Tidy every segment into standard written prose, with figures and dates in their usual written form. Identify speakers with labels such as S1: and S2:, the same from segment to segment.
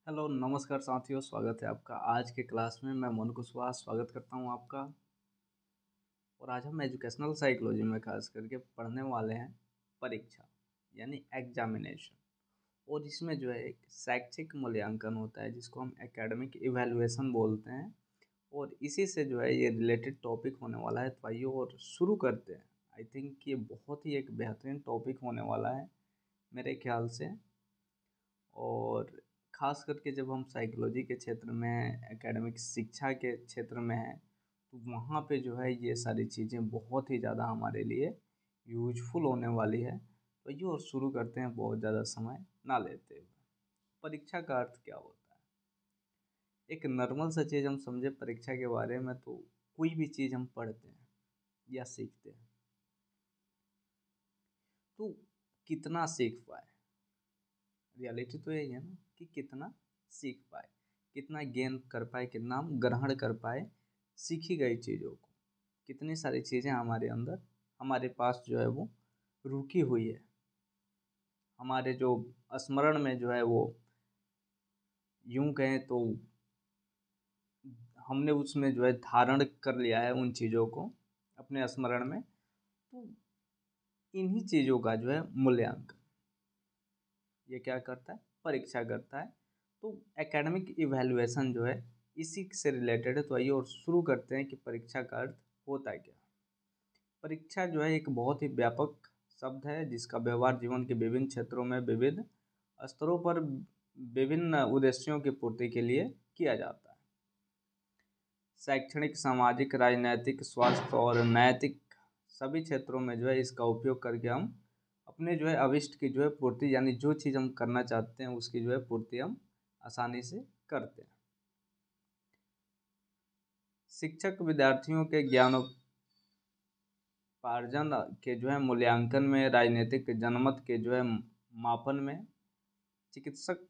S1: Hello नमस्कार साथियों, स्वागत है आपका आज के क्लास में। मैं मोहन कुशवाहा स्वागत करता हूं आपका। और आज हम एजुकेशनल साइकोलॉजी में खास करके पढ़ने वाले हैं परीक्षा यानी एग्जामिनेशन। और इसमें जो है एक शैक्षिक मूल्यांकन होता है जिसको हम एकेडमिक इवैल्यूएशन बोलते हैं। और इसी से जो है ये रिलेटेड टॉपिक होने वाला है। तो आइए और शुरू करते हैं। आई थिंक ये बहुत ही एक बेहतरीन टॉपिक होने वाला है मेरे ख्याल से। और ख़ास करके जब हम साइकोलॉजी के क्षेत्र में एकेडमिक शिक्षा के क्षेत्र में हैं तो वहाँ पे जो है ये सारी चीज़ें बहुत ही ज़्यादा हमारे लिए यूजफुल होने वाली है। तो ये और शुरू करते हैं बहुत ज़्यादा समय ना लेते हुए। परीक्षा का अर्थ क्या होता है? एक नॉर्मल सा चीज़ हम समझे परीक्षा के बारे में तो कोई भी चीज़ हम पढ़ते हैं या सीखते हैं तो कितना सीख पाए। रियलिटी तो यही है ना कि कितना सीख पाए, कितना गेन कर पाए, कितना हम ग्रहण कर पाए सीखी गई चीज़ों को। कितनी सारी चीज़ें हमारे अंदर हमारे पास जो है वो रुकी हुई है, हमारे जो स्मरण में जो है वो यूं कहें तो हमने उसमें जो है धारण कर लिया है उन चीज़ों को अपने स्मरण में। तो इन्हीं चीज़ों का जो है मूल्यांकन ये क्या करता है, परीक्षा करता है। तो एकेडमिक इवैल्यूएशन जो है इसी से रिलेटेड है। तो आइए और शुरू करते हैं कि परीक्षा का अर्थ होता है क्या। परीक्षा जो है एक बहुत ही व्यापक शब्द है जिसका व्यवहार जीवन के विभिन्न क्षेत्रों में विविध स्तरों पर विभिन्न उद्देश्यों की पूर्ति के लिए किया जाता है। शैक्षणिक, सामाजिक, राजनैतिक, स्वास्थ्य और नैतिक सभी क्षेत्रों में जो है इसका उपयोग करके हम अपने जो है अभिष्ट की जो है पूर्ति यानी जो चीज़ हम करना चाहते हैं उसकी जो है पूर्ति हम आसानी से करते हैं। शिक्षक विद्यार्थियों के ज्ञानोपार्जन के जो है मूल्यांकन में, राजनीतिक जनमत के जो है मापन में, चिकित्सक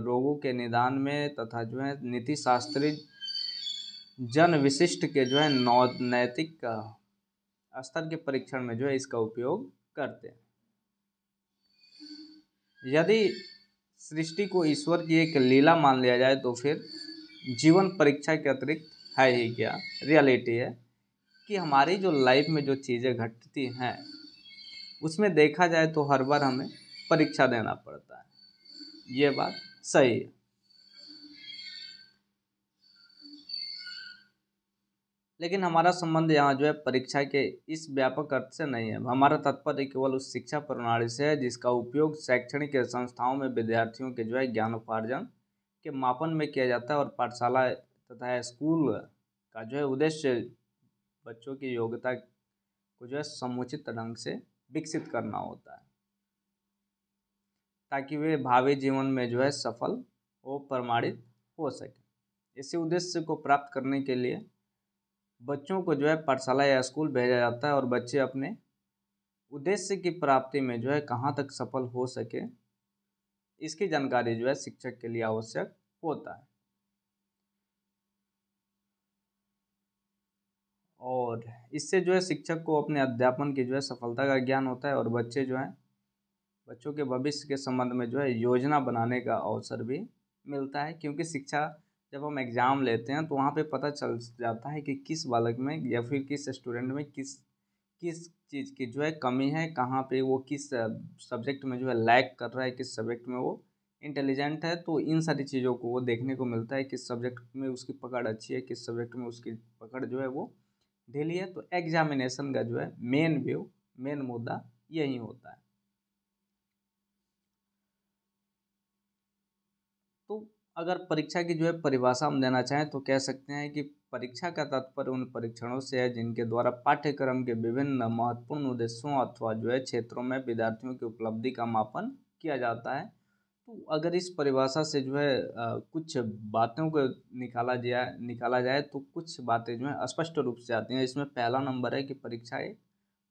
S1: रोगों के निदान में तथा जो है नीति शास्त्री जन विशिष्ट के जो है नैतिक स्तर के परीक्षण में जो है इसका उपयोग करते हैं। यदि सृष्टि को ईश्वर की एक लीला मान लिया जाए तो फिर जीवन परीक्षा के अतिरिक्त है ही क्या। रियलिटी है कि हमारी जो लाइफ में जो चीज़ें घटती हैं उसमें देखा जाए तो हर बार हमें परीक्षा देना पड़ता है। ये बात सही है। लेकिन हमारा संबंध यहाँ जो है परीक्षा के इस व्यापक अर्थ से नहीं है। हमारा तात्पर्य केवल उस शिक्षा प्रणाली से है जिसका उपयोग शैक्षणिक संस्थाओं में विद्यार्थियों के जो है ज्ञानोपार्जन के मापन में किया जाता है। और पाठशाला तथा स्कूल का जो है उद्देश्य बच्चों की योग्यता को जो है समुचित ढंग से विकसित करना होता है ताकि वे भावी जीवन में जो है सफल हो, प्रमाणित हो सके। इसी उद्देश्य को प्राप्त करने के लिए बच्चों को जो है पाठशाला या स्कूल भेजा जाता है और बच्चे अपने उद्देश्य की प्राप्ति में जो है कहाँ तक सफल हो सके इसकी जानकारी जो है शिक्षक के लिए आवश्यक होता है। और इससे जो है शिक्षक को अपने अध्यापन की जो है सफलता का ज्ञान होता है और बच्चों के भविष्य के संबंध में जो है योजना बनाने का अवसर भी मिलता है। क्योंकि शिक्षा जब हम एग्ज़ाम लेते हैं तो वहाँ पे पता चल जाता है कि किस बालक में या फिर किस स्टूडेंट में किस किस चीज़ की जो है कमी है, कहाँ पे वो किस सब्जेक्ट में जो है लैग कर रहा है, किस सब्जेक्ट में वो इंटेलिजेंट है। तो इन सारी चीज़ों को वो देखने को मिलता है, किस सब्जेक्ट में उसकी पकड़ अच्छी है, किस सब्जेक्ट में उसकी पकड़ जो है वो ढीली है। तो एग्जामिनेशन का जो है मेन मुद्दा यही होता है। तो अगर परीक्षा की जो है परिभाषा हम देना चाहें तो कह सकते हैं कि परीक्षा का तात्पर्य उन परीक्षणों से है जिनके द्वारा पाठ्यक्रम के विभिन्न महत्वपूर्ण उद्देश्यों अथवा जो है क्षेत्रों में विद्यार्थियों की उपलब्धि का मापन किया जाता है। तो अगर इस परिभाषा से जो है कुछ बातों को निकाला जाए तो कुछ बातें जो है स्पष्ट रूप से आती हैं। इसमें पहला नंबर है कि परीक्षा एक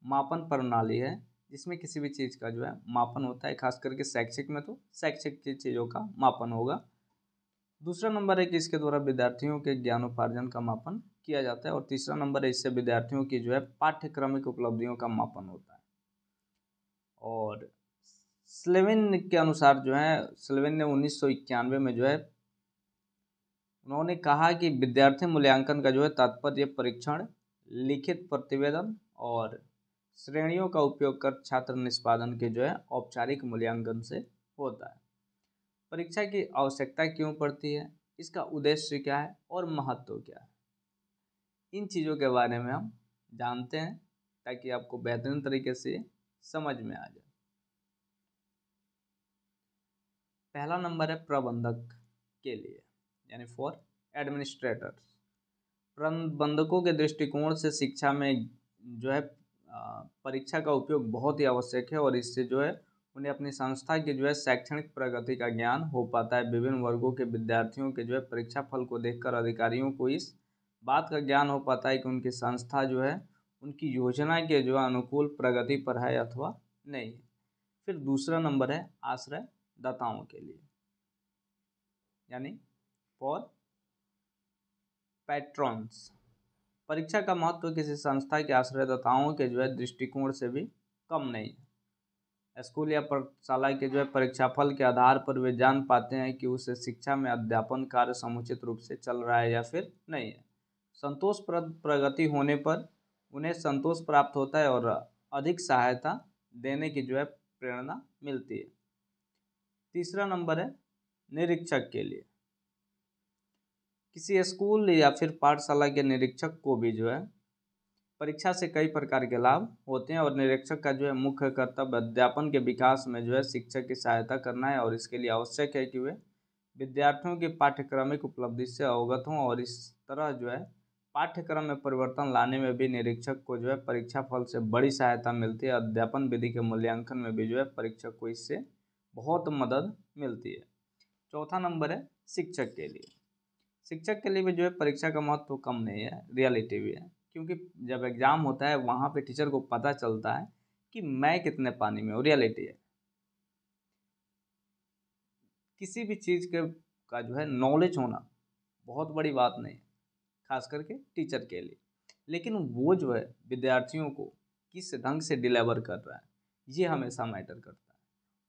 S1: मापन प्रणाली है जिसमें किसी भी चीज़ का जो है मापन होता है। खास करके शैक्षिक में तो शैक्षिक की चीज़ों का मापन होगा। दूसरा नंबर है कि इसके द्वारा विद्यार्थियों के ज्ञानोपार्जन का मापन किया जाता है। और तीसरा नंबर है इससे विद्यार्थियों की जो है पाठ्यक्रमिक उपलब्धियों का मापन होता है। और स्लेविन के अनुसार जो है स्लेविन ने 1991 में जो है उन्होंने कहा कि विद्यार्थी मूल्यांकन का जो है तात्पर्य परीक्षण, लिखित प्रतिवेदन और श्रेणियों का उपयोग कर छात्र निष्पादन के जो है औपचारिक मूल्यांकन से होता है। परीक्षा की आवश्यकता क्यों पड़ती है, इसका उद्देश्य क्या है और महत्व क्या है, इन चीज़ों के बारे में हम जानते हैं ताकि आपको बेहतरीन तरीके से समझ में आ जाए। पहला नंबर है प्रबंधक के लिए, यानी फॉर एडमिनिस्ट्रेटर्स। प्रबंधकों के दृष्टिकोण से शिक्षा में जो है परीक्षा का उपयोग बहुत ही आवश्यक है और इससे जो है उन्हें अपनी संस्था की जो है शैक्षणिक प्रगति का ज्ञान हो पाता है। विभिन्न वर्गों के विद्यार्थियों के जो है परीक्षा फल को देखकर अधिकारियों को इस बात का ज्ञान हो पाता है कि उनकी संस्था जो है उनकी योजना के जो अनुकूल प्रगति पर है अथवा नहीं। फिर दूसरा नंबर है आश्रयदाताओं के लिए, यानी फॉर पैट्रॉन्स। परीक्षा का महत्व किसी संस्था के आश्रयदाताओं के जो है दृष्टिकोण से भी कम नहीं है। स्कूल या पाठशाला के जो है परीक्षाफल के आधार पर वे जान पाते हैं कि उसे शिक्षा में अध्यापन कार्य समुचित रूप से चल रहा है या फिर नहीं है। संतोषप्रद प्रगति होने पर उन्हें संतोष प्राप्त होता है और अधिक सहायता देने की जो है प्रेरणा मिलती है। तीसरा नंबर है निरीक्षक के लिए। किसी स्कूल या फिर पाठशाला के निरीक्षक को भी जो है परीक्षा से कई प्रकार के लाभ होते हैं और निरीक्षक का जो है मुख्य कर्तव्य अध्यापन के विकास में जो है शिक्षक की सहायता करना है और इसके लिए आवश्यक है कि वे विद्यार्थियों की पाठ्यक्रमिक उपलब्धि से अवगत हों और इस तरह जो है पाठ्यक्रम में परिवर्तन लाने में भी निरीक्षक को जो है परीक्षा फल से बड़ी सहायता मिलती है। अध्यापन विधि के मूल्यांकन में भी जो है परीक्षक को इससे बहुत मदद मिलती है। चौथा नंबर है शिक्षक के लिए। शिक्षक के लिए भी जो है परीक्षा का महत्व कम नहीं है, रियलिटी भी है, क्योंकि जब एग्ज़ाम होता है वहाँ पे टीचर को पता चलता है कि मैं कितने पानी में हूँ, रियलिटी है। किसी भी चीज़ के का जो है नॉलेज होना बहुत बड़ी बात नहीं है, खास करके टीचर के लिए, लेकिन वो जो है विद्यार्थियों को किस ढंग से डिलीवर कर रहा है ये हमेशा मैटर करता है।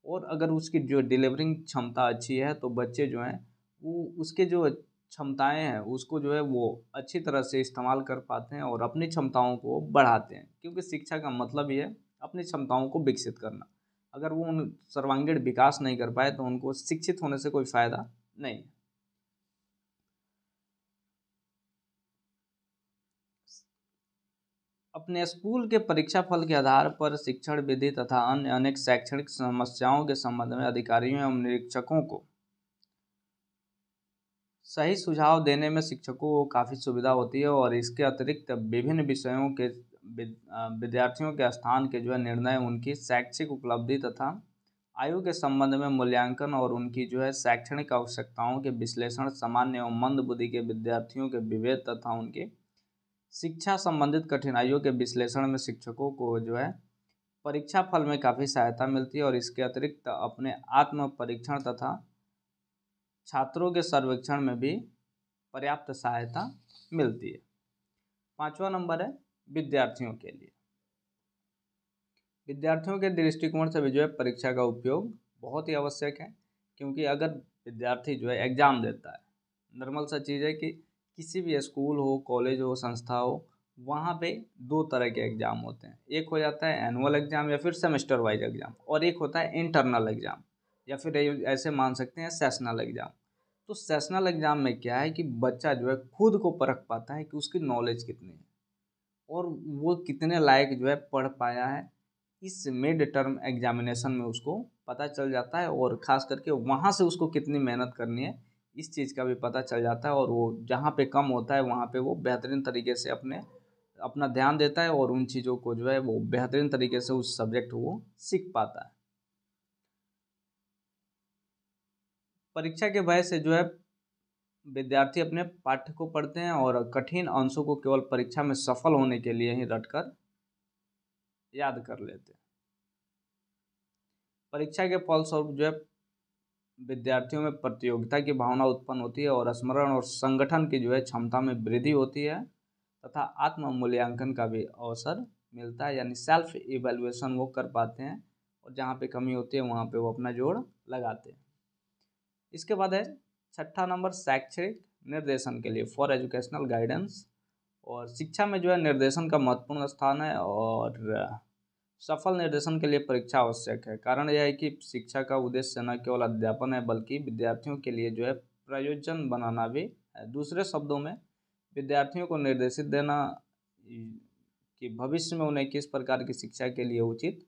S1: और अगर उसकी जो डिलीवरिंग क्षमता अच्छी है तो बच्चे जो हैं वो उसके जो क्षमताएं हैं उसको जो है वो अच्छी तरह से इस्तेमाल कर पाते हैं और अपनी क्षमताओं को बढ़ाते हैं, क्योंकि शिक्षा का मतलब ही है अपनी क्षमताओं को विकसित करना। अगर वो उन सर्वांगीण विकास नहीं कर पाए तो उनको शिक्षित होने से कोई फायदा नहीं। अपने स्कूल के परीक्षा फल के आधार पर शिक्षण विधि तथा अन्य अनेक शैक्षणिक समस्याओं के संबंध में अधिकारियों एवं निरीक्षकों को सही सुझाव देने में शिक्षकों को काफ़ी सुविधा होती है और इसके अतिरिक्त विभिन्न विषयों के विद्यार्थियों के स्थान के जो है निर्णय उनकी शैक्षिक उपलब्धि तथा आयु के संबंध में मूल्यांकन और उनकी जो है शैक्षणिक आवश्यकताओं के विश्लेषण, सामान्य एवं मंद बुद्धि के विद्यार्थियों के विभेद तथा उनके शिक्षा संबंधित कठिनाइयों के विश्लेषण में शिक्षकों को जो है परीक्षा फल में काफ़ी सहायता मिलती है और इसके अतिरिक्त अपने आत्म परीक्षण तथा छात्रों के सर्वेक्षण में भी पर्याप्त सहायता मिलती है। पांचवा नंबर है विद्यार्थियों के लिए। विद्यार्थियों के दृष्टिकोण से भी जो है परीक्षा का उपयोग बहुत ही आवश्यक है, क्योंकि अगर विद्यार्थी जो है एग्ज़ाम देता है, नॉर्मल सा चीज़ है कि किसी भी स्कूल हो, कॉलेज हो, संस्था हो, वहाँ पे दो तरह के एग्ज़ाम होते हैं। एक हो जाता है एनुअल एग्ज़ाम या फिर सेमेस्टर वाइज एग्ज़ाम, और एक होता है इंटरनल एग्ज़ाम या फिर ऐसे मान सकते हैं सेशनल एग्ज़ाम। तो सेशनल एग्ज़ाम में क्या है कि बच्चा जो है खुद को परख पाता है कि उसकी नॉलेज कितनी है और वो कितने लायक जो है पढ़ पाया है। इस मिड टर्म एग्जामिनेशन में उसको पता चल जाता है और ख़ास करके वहाँ से उसको कितनी मेहनत करनी है इस चीज़ का भी पता चल जाता है, और वो जहाँ पे कम होता है वहाँ पे वो बेहतरीन तरीके से अपना ध्यान देता है और उन चीज़ों को जो है वो बेहतरीन तरीके से उस सब्जेक्ट वो सीख पाता है। परीक्षा के भय से जो है विद्यार्थी अपने पाठ्य को पढ़ते हैं और कठिन अंशों को केवल परीक्षा में सफल होने के लिए ही रटकर याद कर लेते हैं। परीक्षा के फलस्वरूप जो है विद्यार्थियों में प्रतियोगिता की भावना उत्पन्न होती है और स्मरण और संगठन की जो है क्षमता में वृद्धि होती है तथा आत्म मूल्यांकन का भी अवसर मिलता है, यानी सेल्फ इवैल्यूएशन वो कर पाते हैं और जहाँ पे कमी होती है वहाँ पे वो अपना जोड़ लगाते हैं। इसके बाद है छठा नंबर शैक्षणिक निर्देशन के लिए, फॉर एजुकेशनल गाइडेंस। और शिक्षा में जो है निर्देशन का महत्वपूर्ण स्थान है, और सफल निर्देशन के लिए परीक्षा आवश्यक है। कारण यह है कि शिक्षा का उद्देश्य न केवल अध्यापन है बल्कि विद्यार्थियों के लिए जो है प्रयोजन बनाना भी है। दूसरे शब्दों में विद्यार्थियों को निर्देशित देना कि भविष्य में उन्हें किस प्रकार की शिक्षा के लिए उचित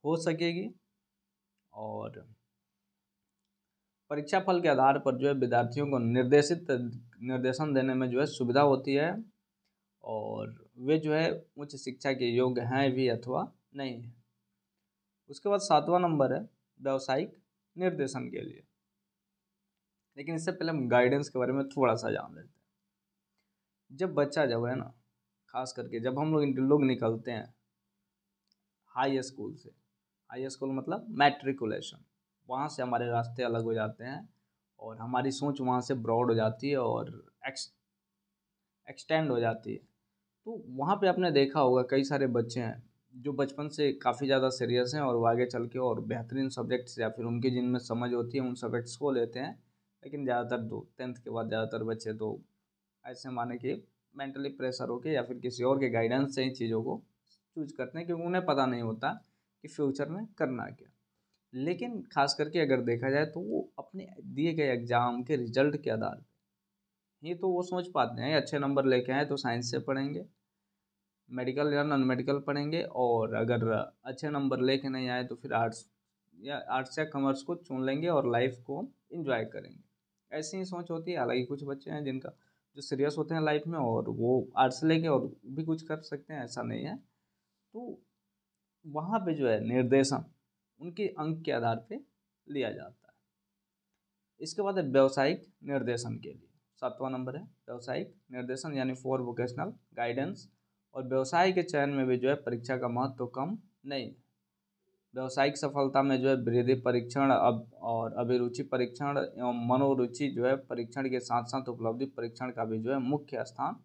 S1: हो सकेगी। और परीक्षा फल के आधार पर जो है विद्यार्थियों को निर्देशन देने में जो है सुविधा होती है, और वे जो है उच्च शिक्षा के योग्य हैं भी अथवा नहीं है। उसके बाद 7वां नंबर है व्यावसायिक निर्देशन के लिए। लेकिन इससे पहले हम गाइडेंस के बारे में थोड़ा सा जान लेते हैं। जब बच्चा जब है ना, खास करके जब हम लोग निकलते हैं हाई स्कूल से, हाई स्कूल मतलब मैट्रिकुलेशन, वहाँ से हमारे रास्ते अलग हो जाते हैं और हमारी सोच वहाँ से ब्रॉड हो जाती है और एक्सटेंड हो जाती है। तो वहाँ पे आपने देखा होगा कई सारे बच्चे हैं जो बचपन से काफ़ी ज़्यादा सीरियस हैं और वो आगे चल के और बेहतरीन सब्जेक्ट्स या फिर उनकी जिनमें समझ होती है उन सब्जेक्ट्स को लेते हैं। लेकिन ज़्यादातर तो 10th के बाद ज़्यादातर बच्चे तो ऐसे माने कि मेंटली प्रेशर होके या फिर किसी और के गाइडेंस से ही चीज़ों को चूज करते हैं, क्योंकि उन्हें पता नहीं होता कि फ्यूचर में करना क्या। लेकिन खास करके अगर देखा जाए तो वो अपने दिए गए एग्ज़ाम के रिजल्ट के आधार पर ही तो वो सोच पाते हैं अच्छे नंबर लेके आए तो साइंस से पढ़ेंगे, मेडिकल या नॉन मेडिकल पढ़ेंगे, और अगर अच्छे नंबर लेके नहीं आए तो फिर आर्ट्स या कॉमर्स को चुन लेंगे और लाइफ को एंजॉय करेंगे। ऐसी ही सोच होती है। हालांकि कुछ बच्चे हैं जिनका जो सीरियस होते हैं लाइफ में और वो आर्ट्स लेके और भी कुछ कर सकते हैं, ऐसा नहीं है। तो वहाँ पे जो है निर्देशन उनके अंक के आधार पे लिया जाता है। इसके बाद है व्यावसायिक निर्देशन के लिए, 7वां नंबर है व्यावसायिक निर्देशन यानी फॉर वोकेशनल गाइडेंस। और व्यवसाय के चयन में भी जो है परीक्षा का महत्व तो कम नहीं है। व्यावसायिक सफलता में जो है वृद्धि परीक्षण और अभिरुचि परीक्षण एवं मनोरुचि जो है परीक्षण के साथ साथ उपलब्धि परीक्षण का भी जो है मुख्य स्थान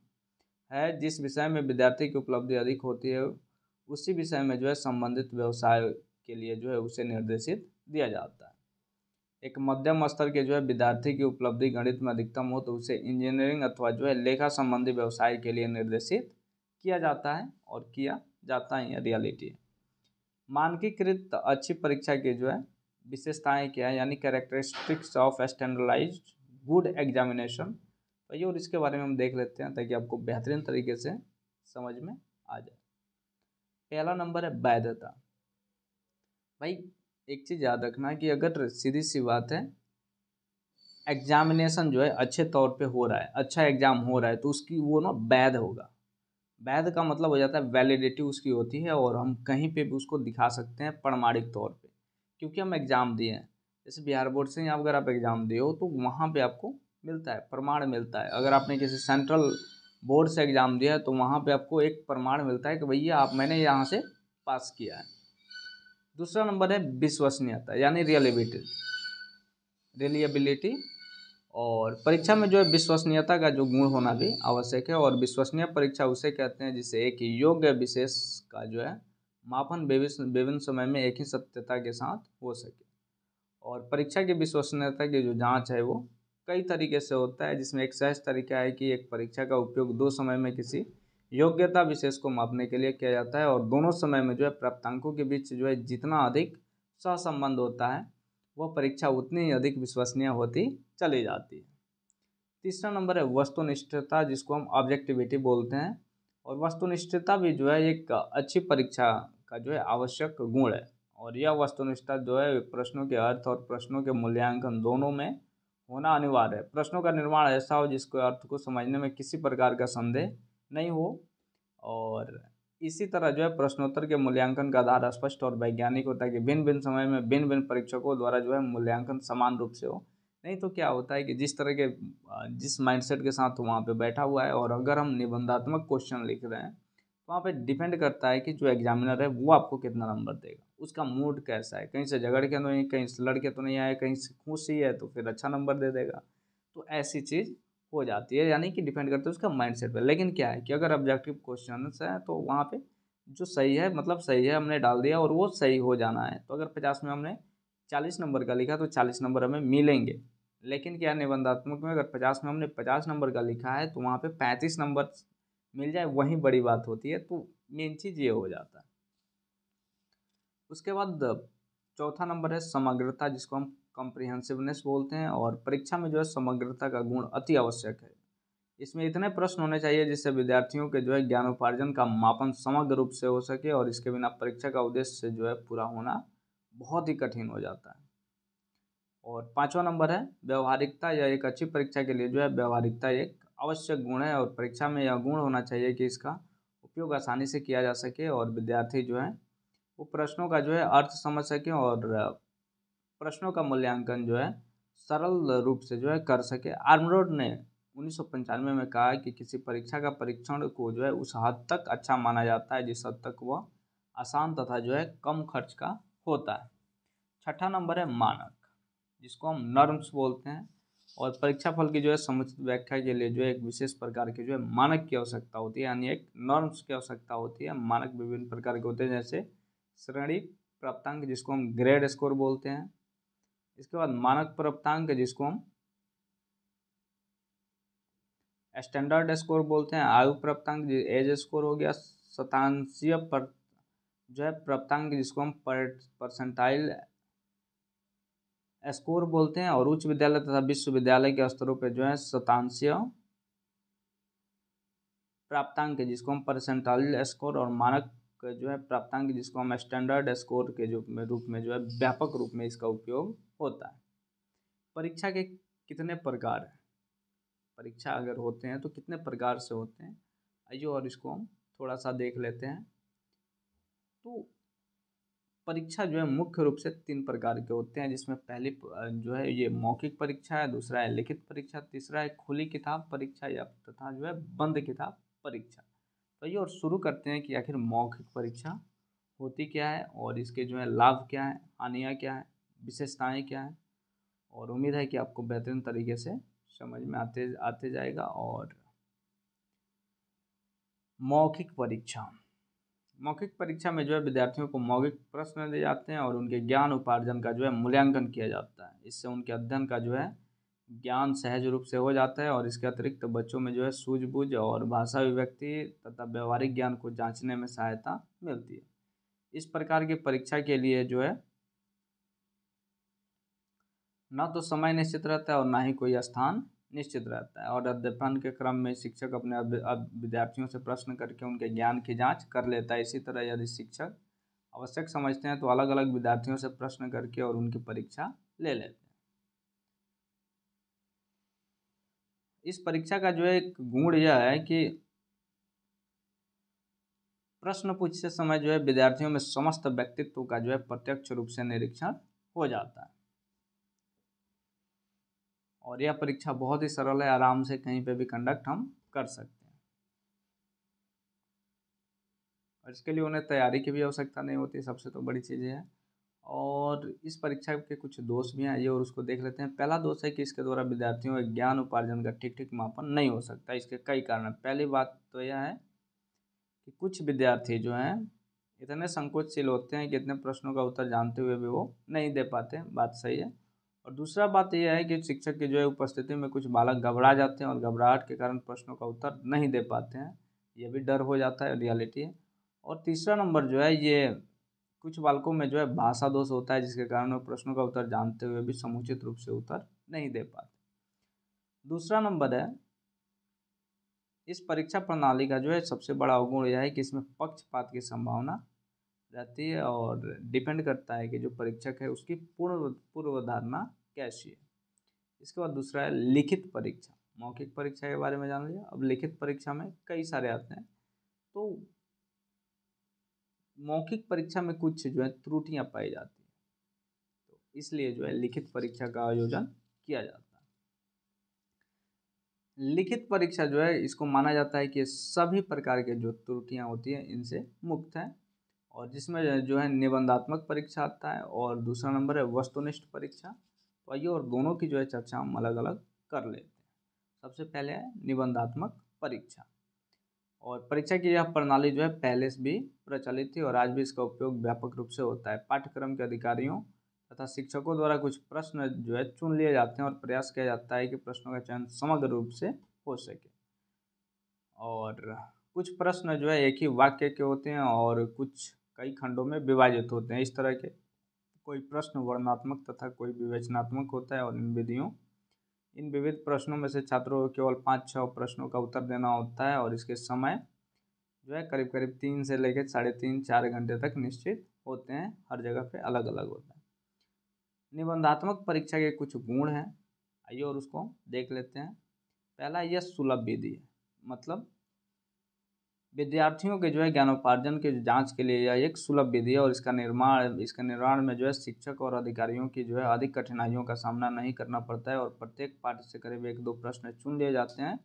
S1: है। जिस विषय में विद्यार्थी की उपलब्धि अधिक होती है उसी विषय में जो है संबंधित व्यवसाय के लिए जो है उसे निर्देशित दिया जाता है। एक मध्यम स्तर के जो है विद्यार्थी की उपलब्धि गणित में अधिकतम हो तो उसे इंजीनियरिंग अथवा जो है लेखा संबंधी व्यवसाय के लिए निर्देशित किया जाता है, और किया जाता है, रियलिटी है। मानकीकृत अच्छी परीक्षा की जो है विशेषताएं क्या है, यानी characteristics of standardised good examination. तो ये और इसके बारे में हम देख लेते हैं ताकि आपको बेहतरीन तरीके से समझ में आ जाए। पहला नंबर है वैधता। भाई एक चीज़ याद रखना कि अगर सीधी सी बात है एग्जामिनेशन जो है अच्छे तौर पे हो रहा है, अच्छा एग्जाम हो रहा है, तो उसकी वो ना वैध होगा। वैध का मतलब हो जाता है वैलिडिटी उसकी होती है और हम कहीं पे भी उसको दिखा सकते हैं प्रमाणिक तौर पे, क्योंकि हम एग्ज़ाम दिए हैं। जैसे बिहार बोर्ड से ही अगर आप एग्ज़ाम दिए हो तो वहाँ पे आपको मिलता है, प्रमाण मिलता है। अगर आपने किसी सेंट्रल बोर्ड से एग्ज़ाम दिया है तो वहाँ पे आपको एक प्रमाण मिलता है कि भैया मैंने यहाँ से पास किया है। दूसरा नंबर है विश्वसनीयता यानी रिलिएबिलिटी। और परीक्षा में जो है विश्वसनीयता का जो गुण होना भी आवश्यक है। और विश्वसनीय परीक्षा उसे कहते हैं जिसे एक योग्य विशेष का जो है मापन विभिन्न समय में एक ही सत्यता के साथ हो सके। और परीक्षा की विश्वसनीयता की जो जांच है वो कई तरीके से होता है, जिसमें एक सहज तरीका है कि एक परीक्षा का उपयोग दो समय में किसी योग्यता विशेष को मापने के लिए किया जाता है, और दोनों समय में जो है प्राप्तांकों के बीच जो है जितना अधिक सहसंबंध होता है वह परीक्षा उतनी ही अधिक विश्वसनीय होती चली जाती है। तीसरा नंबर है वस्तुनिष्ठता, जिसको हम ऑब्जेक्टिविटी बोलते हैं। और वस्तुनिष्ठता भी जो है एक अच्छी परीक्षा का जो है आवश्यक गुण है। और यह वस्तुनिष्ठता जो है प्रश्नों के अर्थ और प्रश्नों के मूल्यांकन दोनों में होना अनिवार्य है। प्रश्नों का निर्माण ऐसा हो जिसको अर्थ को समझने में किसी प्रकार का संदेह नहीं हो, और इसी तरह जो है प्रश्नोत्तर के मूल्यांकन का आधार स्पष्ट और वैज्ञानिक होता है कि भिन्न भिन्न समय में भिन्न भिन्न परीक्षकों द्वारा जो है मूल्यांकन समान रूप से हो। नहीं तो क्या होता है कि जिस तरह के जिस माइंडसेट के साथ वहाँ पे बैठा हुआ है, और अगर हम निबंधात्मक क्वेश्चन लिख रहे हैं तो वहाँ पे डिपेंड करता है कि जो एग्जामिनर है वो आपको कितना नंबर देगा, उसका मूड कैसा है, कहीं से झगड़ के नहीं, कहीं से लड़ के तो नहीं आए, कहीं से खुशी है तो फिर अच्छा नंबर दे देगा। तो ऐसी चीज़ हो जाती है, यानी कि डिपेंड करता है उसका माइंडसेट पे। लेकिन क्या है कि अगर ऑब्जेक्टिव क्वेश्चन है तो वहाँ पे जो सही है मतलब सही है हमने डाल दिया और वो सही हो जाना है। तो अगर 50 में हमने 40 नंबर का लिखा तो 40 नंबर हमें मिलेंगे। लेकिन क्या निबंधात्मक में अगर 50 में हमने 50 नंबर का लिखा है तो वहाँ पे 35 नंबर मिल जाए वही बड़ी बात होती है। तो मेन चीज़ ये हो जाता है। उसके बाद चौथा नंबर है समग्रता, जिसको हम कॉम्प्रिहेंसिवनेस बोलते हैं। और परीक्षा में जो है समग्रता का गुण अति आवश्यक है। इसमें इतने प्रश्न होने चाहिए जिससे विद्यार्थियों के जो है ज्ञानोपार्जन का मापन समग्र रूप से हो सके, और इसके बिना परीक्षा का उद्देश्य जो है पूरा होना बहुत ही कठिन हो जाता है। और पांचवा नंबर है व्यवहारिकता। या एक अच्छी परीक्षा के लिए जो है व्यवहारिकता एक आवश्यक गुण है, और परीक्षा में यह गुण होना चाहिए कि इसका उपयोग आसानी से किया जा सके और विद्यार्थी जो है वो प्रश्नों का जो है अर्थ समझ सके और प्रश्नों का मूल्यांकन जो है सरल रूप से जो है कर सके। आर्मरोड ने 1995 में कहा कि किसी परीक्षा का परीक्षण को जो है उस हद तक अच्छा माना जाता है जिस हद तक वह आसान तथा जो है कम खर्च का होता है। छठा नंबर है मानक, जिसको हम नॉर्म्स बोलते हैं। और परीक्षा फल की जो है समुचित व्याख्या के लिए जो है एक विशेष प्रकार के जो है मानक की आवश्यकता होती है, यानी एक नॉर्म्स की आवश्यकता होती है। मानक विभिन्न प्रकार के होते हैं, जैसे श्रेणी प्राप्तांक जिसको हम ग्रेड स्कोर बोलते हैं। इसके बाद मानक प्राप्तांक जिसको हम स्टैंडर्ड स्कोर बोलते हैं। आयु प्राप्तांक एज स्कोर हो गया। शतांशीय पर जो है प्राप्तांक जिसको हम परसेंटाइल स्कोर बोलते हैं। और उच्च विद्यालय तथा विश्वविद्यालय के स्तरों पर जो है शतांशीय प्राप्तांक जिसको हम परसेंटाइल स्कोर, और मानक जो है प्राप्तांक जिसको हम स्टैंडर्ड स्कोर के जो रूप में जो है व्यापक रूप में इसका उपयोग होता है। परीक्षा के कितने प्रकार हैं, परीक्षा अगर होते हैं तो कितने प्रकार से होते हैं, आइए और इसको हम थोड़ा सा देख लेते हैं। तो परीक्षा जो है मुख्य रूप से 3 प्रकार के होते हैं, जिसमें पहली जो है ये मौखिक परीक्षा है, दूसरा है लिखित परीक्षा, तीसरा है खुली किताब परीक्षा या तथा जो है बंद किताब परीक्षा। तो ये और शुरू करते हैं कि आखिर मौखिक परीक्षा होती क्या है और इसके जो है लाभ क्या है, हानियाँ क्या है, विशेषताएं क्या है। और उम्मीद है कि आपको बेहतरीन तरीके से समझ में आते आते जाएगा। और मौखिक परीक्षा, मौखिक परीक्षा में जो है विद्यार्थियों को मौखिक प्रश्न दिए जाते हैं और उनके ज्ञान उपार्जन का जो है मूल्यांकन किया जाता है। इससे उनके अध्ययन का जो है ज्ञान सहज रूप से हो जाता है, और इसके अतिरिक्त बच्चों में जो है सूझबूझ और भाषा अभिव्यक्ति तथा व्यवहारिक ज्ञान को जांचने में सहायता मिलती है। इस प्रकार की परीक्षा के लिए जो है न तो समय निश्चित रहता है और ना ही कोई स्थान निश्चित रहता है। और अध्ययन के क्रम में शिक्षक अपने विद्यार्थियों से प्रश्न करके उनके ज्ञान की जांच कर लेता है। इसी तरह यदि शिक्षक आवश्यक समझते हैं तो अलग अलग विद्यार्थियों से प्रश्न करके और उनकी परीक्षा ले लेते हैं। इस परीक्षा का जो है एक गुण यह है कि प्रश्न पूछते समय जो है विद्यार्थियों में समस्त व्यक्तित्व का जो है प्रत्यक्ष रूप से निरीक्षण हो जाता है। और यह परीक्षा बहुत ही सरल है, आराम से कहीं पे भी कंडक्ट हम कर सकते हैं। और इसके लिए उन्हें तैयारी की भी आवश्यकता नहीं होती, सबसे तो बड़ी चीज़ है। और इस परीक्षा के कुछ दोष भी हैं, आइए और उसको देख लेते हैं। पहला दोष है कि इसके द्वारा विद्यार्थियों के ज्ञान उपार्जन का ठीक ठीक मापन नहीं हो सकता। इसके कई कारण हैं। पहली बात तो यह है कि कुछ विद्यार्थी जो हैं इतने संकोचशील होते हैं कि इतने प्रश्नों का उत्तर जानते हुए भी वो नहीं दे पाते, बात सही है। और दूसरा बात यह है कि शिक्षक की जो है उपस्थिति में कुछ बालक घबरा जाते हैं और घबराहट के कारण प्रश्नों का उत्तर नहीं दे पाते हैं, ये भी डर हो जाता है, रियलिटी है। और तीसरा नंबर जो है ये कुछ बालकों में जो है भाषा दोष होता है, जिसके कारण वो प्रश्नों का उत्तर जानते हुए भी समुचित रूप से उत्तर नहीं दे पाते। दूसरा नंबर है इस परीक्षा प्रणाली का जो है सबसे बड़ा अवगुण यह है कि इसमें पक्षपात की संभावना रहती है, और डिपेंड करता है कि जो परीक्षक है उसकी पूर्व धारणा कैसी है। इसके बाद दूसरा है लिखित परीक्षा। मौखिक परीक्षा के बारे में जान लिया, अब लिखित परीक्षा में कई सारे आते हैं। तो मौखिक परीक्षा में कुछ जो है त्रुटियां पाई जाती हैं, तो इसलिए जो है लिखित परीक्षा का आयोजन किया जाता है। लिखित परीक्षा जो है इसको माना जाता है कि सभी प्रकार के जो त्रुटियां होती हैं इनसे मुक्त है। और जिसमें जो है निबंधात्मक परीक्षा आता है, और दूसरा नंबर है वस्तुनिष्ठ परीक्षा। तो आइए और दोनों की जो है चर्चा हम अलग अलग कर लेते हैं। सबसे पहले है निबंधात्मक परीक्षा। और परीक्षा की यह प्रणाली जो है पहले से भी प्रचलित थी और आज भी इसका उपयोग व्यापक रूप से होता है। पाठ्यक्रम के अधिकारियों तथा शिक्षकों द्वारा कुछ प्रश्न जो है चुन लिए जाते हैं और प्रयास किया जाता है कि प्रश्नों का चयन समग्र रूप से हो सके। और कुछ प्रश्न जो है एक ही वाक्य के होते हैं और कुछ कई खंडों में विभाजित होते हैं इस तरह के। कोई प्रश्न वर्णनात्मक तथा कोई विवेचनात्मक होता है और इन विविध प्रश्नों में से छात्रों को केवल 5-6 प्रश्नों का उत्तर देना होता है और इसके समय जो है करीब करीब 3 से लेकर 3.5-4 घंटे तक निश्चित होते हैं, हर जगह पे अलग अलग होता है। निबंधात्मक परीक्षा के कुछ गुण हैं, आइए और उसको देख लेते हैं। पहला, यह सुलभ विधि है, मतलब विद्यार्थियों के जो है ज्ञानोपार्जन के जांच के लिए यह एक सुलभ विधि है और इसका निर्माण में जो है शिक्षक और अधिकारियों की जो है अधिक कठिनाइयों का सामना नहीं करना पड़ता है और प्रत्येक पाठ से करीब 1-2 प्रश्न चुन लिए जाते हैं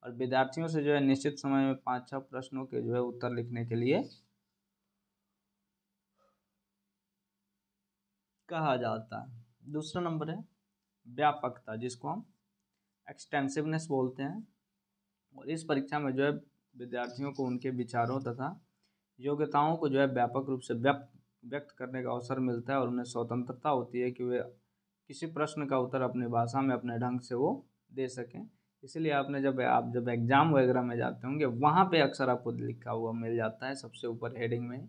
S1: और विद्यार्थियों से जो है निश्चित समय में 5-6 प्रश्नों के जो है उत्तर लिखने के लिए कहा जाता है। दूसरा नंबर है व्यापकता, जिसको हम एक्सटेंसिवनेस बोलते हैं। और इस परीक्षा में जो है विद्यार्थियों को उनके विचारों तथा योग्यताओं को जो है व्यापक रूप से व्यक्त करने का अवसर मिलता है और उन्हें स्वतंत्रता होती है कि वे किसी प्रश्न का उत्तर अपनी भाषा में अपने ढंग से वो दे सकें। इसलिए आपने जब एग्ज़ाम वगैरह में जाते होंगे वहाँ पे अक्सर आपको लिखा हुआ मिल जाता है सबसे ऊपर हेडिंग में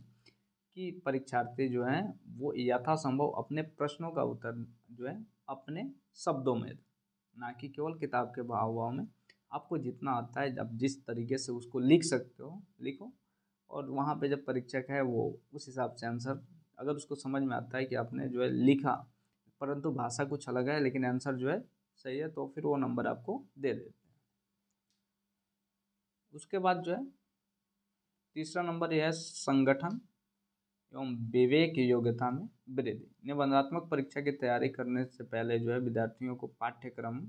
S1: कि परीक्षार्थी जो हैं वो यथासंभव अपने प्रश्नों का उत्तर जो है अपने शब्दों में, ना कि केवल किताब के भाव में, आपको जितना आता है जब जिस तरीके से उसको लिख सकते हो लिखो। और वहाँ पे जब परीक्षक है वो उस हिसाब से आंसर, अगर उसको समझ में आता है कि आपने जो है लिखा परंतु भाषा कुछ अलग है लेकिन आंसर जो है सही है, तो फिर वो नंबर आपको दे देते हैं। उसके बाद जो है तीसरा नंबर यह है संगठन एवं विवेक योग्यता में वृद्धि। निबंधात्मक परीक्षा की तैयारी करने से पहले जो है विद्यार्थियों को पाठ्यक्रम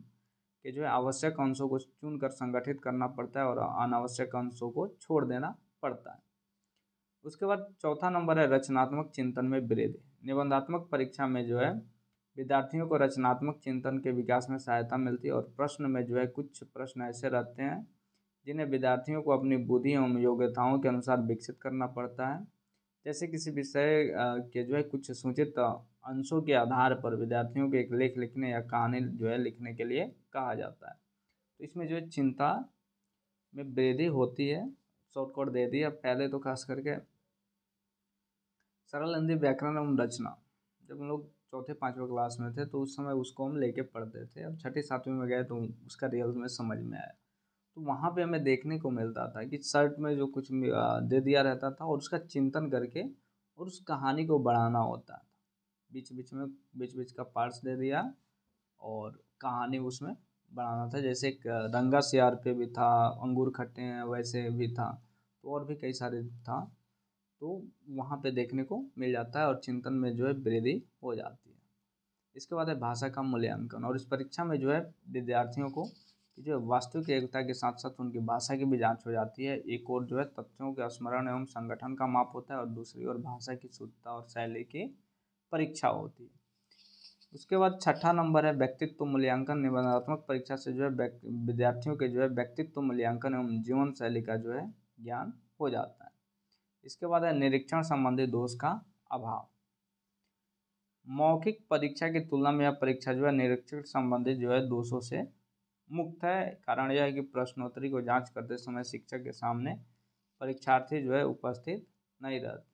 S1: के जो है आवश्यक अंशों को चुनकर संगठित करना पड़ता है और अनावश्यक अंशों को छोड़ देना पड़ता है। उसके बाद चौथा नंबर है रचनात्मक चिंतन में वृद्धि। निबंधात्मक परीक्षा में जो है विद्यार्थियों को रचनात्मक चिंतन के विकास में सहायता मिलती है और प्रश्न में जो है कुछ प्रश्न ऐसे रहते हैं जिन्हें विद्यार्थियों को अपनी बुद्धि एवं योग्यताओं के अनुसार विकसित करना पड़ता है। जैसे किसी विषय के जो है कुछ सूचित अंशों के आधार पर विद्यार्थियों को एक लेख लिखने या कहानी जो है लिखने के लिए कहा जाता है। तो इसमें जो है चिंता में वृद्धि होती है। शॉर्टकट दे दिया, पहले तो खास करके सरल हिंदी व्याकरण एवं रचना, जब हम लोग 4-5वें क्लास में थे तो उस समय उसको हम लेके पढ़ते थे। अब 6ठी-7वीं में गए तो उसका रियल में समझ में आया। तो वहाँ पे हमें देखने को मिलता था कि शर्ट में जो कुछ दे दिया रहता था और उसका चिंतन करके और उस कहानी को बढ़ाना होता था। बीच बीच का पार्ट्स दे दिया और कहानी उसमें बढ़ाना था। जैसे एक रंगा सियार पे भी था, अंगूर खट्टे हैं वैसे भी था, तो और भी कई सारे था। तो वहाँ पे देखने को मिल जाता है और चिंतन में जो है वृद्धि हो जाती है। इसके बाद है भाषा का मूल्यांकन, और इस परीक्षा में जो है विद्यार्थियों को जो वास्तविक एकता के साथ साथ उनकी भाषा की भी जांच हो जाती है। एक और जो है तथ्यों के स्मरण एवं संगठन का माप होता है और दूसरी ओर भाषा की शुद्धता और शैली की परीक्षा होती है। उसके बाद छठा नंबर है व्यक्तित्व मूल्यांकन। निबंधात्मक परीक्षा से जो है विद्यार्थियों के जो है व्यक्तित्व मूल्यांकन एवं जीवन शैली का जो है ज्ञान हो जाता है। इसके बाद है निरीक्षण संबंधी दोष का अभाव। मौखिक परीक्षा की तुलना में यह परीक्षा जो है निरीक्षण संबंधित जो है दोषों से मुक्त है। कारण यह है कि प्रश्नोत्तरी को जांच करते समय शिक्षक के सामने परीक्षार्थी जो है उपस्थित नहीं रहते।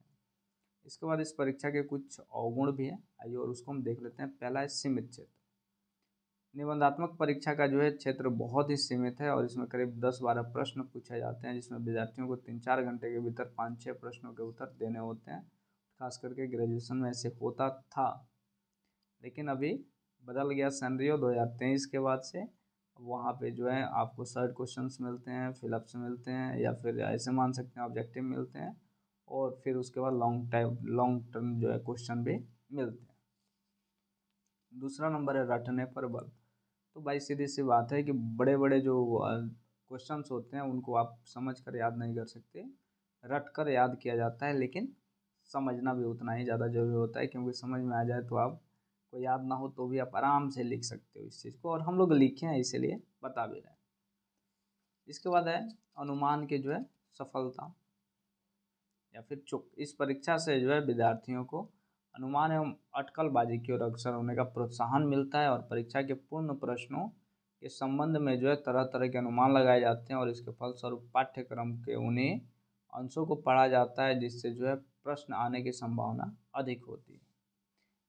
S1: इसके बाद इस परीक्षा के कुछ अवगुण भी हैं, आइए और उसको हम देख लेते हैं। पहला है सीमित क्षेत्र। निबंधात्मक परीक्षा का जो है क्षेत्र बहुत ही सीमित है और इसमें करीब 10-12 प्रश्न पूछे जाते हैं, जिसमें विद्यार्थियों को 3-4 घंटे के भीतर 5-6 प्रश्नों के उत्तर देने होते हैं। खास करके ग्रेजुएशन में ऐसे होता था, लेकिन अभी बदल गया सिनेरियो 2023 के बाद से। वहाँ पे जो है आपको शॉर्ट क्वेश्चंस मिलते हैं, फिलअप्स मिलते हैं, या फिर ऐसे मान सकते हैं ऑब्जेक्टिव मिलते हैं, और फिर उसके बाद लॉन्ग टर्म जो है क्वेश्चन भी मिलते हैं। दूसरा नंबर है रटने पर बल। तो भाई सीधी सी बात है कि बड़े बड़े जो क्वेश्चंस होते हैं उनको आप समझ कर याद नहीं कर सकते, रट कर याद किया जाता है। लेकिन समझना भी उतना ही ज़्यादा ज़रूरी होता है, क्योंकि समझ में आ जाए तो आप को याद ना हो तो भी आप आराम से लिख सकते हो इस चीज़ को, और हम लोग लिखे हैं इसीलिए बता भी रहे हैं। इसके बाद है अनुमान के जो है सफलता या फिर चूक। इस परीक्षा से जो है विद्यार्थियों को अनुमान एवं अटकलबाजी की ओर अग्रसर होने का प्रोत्साहन मिलता है और परीक्षा के पूर्ण प्रश्नों के संबंध में जो है तरह तरह के अनुमान लगाए जाते हैं और इसके फलस्वरूप पाठ्यक्रम के उन्हें अंशों को पढ़ा जाता है जिससे जो है प्रश्न आने की संभावना अधिक होती है।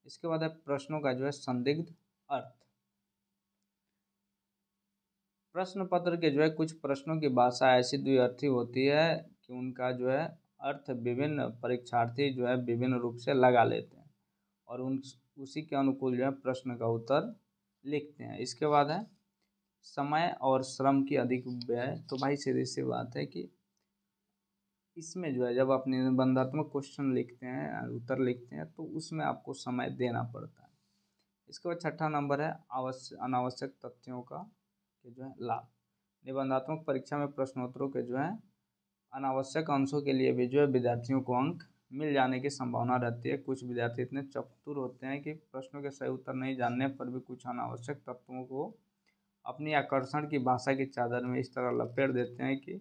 S1: इसके बाद है प्रश्नों का जो है संदिग्ध अर्थ। प्रश्न पत्र के जो है कुछ प्रश्नों की भाषा ऐसी द्विअर्थी होती है कि उनका जो है अर्थ विभिन्न परीक्षार्थी जो है विभिन्न रूप से लगा लेते हैं और उन उसी के अनुकूल जो है प्रश्न का उत्तर लिखते हैं। इसके बाद है समय और श्रम की अधिक व्यय। तो भाई सीधी सी बात है कि इसमें जो है जब आप निबंधात्मक क्वेश्चन लिखते हैं, उत्तर लिखते हैं, तो उसमें आपको समय देना पड़ता है। इसके बाद छठा नंबर है अनावश्यक तथ्यों का के जो है लाभ। निबंधात्मक परीक्षा में प्रश्नोत्तरों के जो है अनावश्यक अंशों के लिए भी जो है विद्यार्थियों को अंक मिल जाने की संभावना रहती है। कुछ विद्यार्थी इतने चतुर होते हैं कि प्रश्नों के सही उत्तर नहीं जानने पर भी कुछ अनावश्यक तत्वों को अपनी आकर्षण की भाषा की चादर में इस तरह लपेट देते हैं कि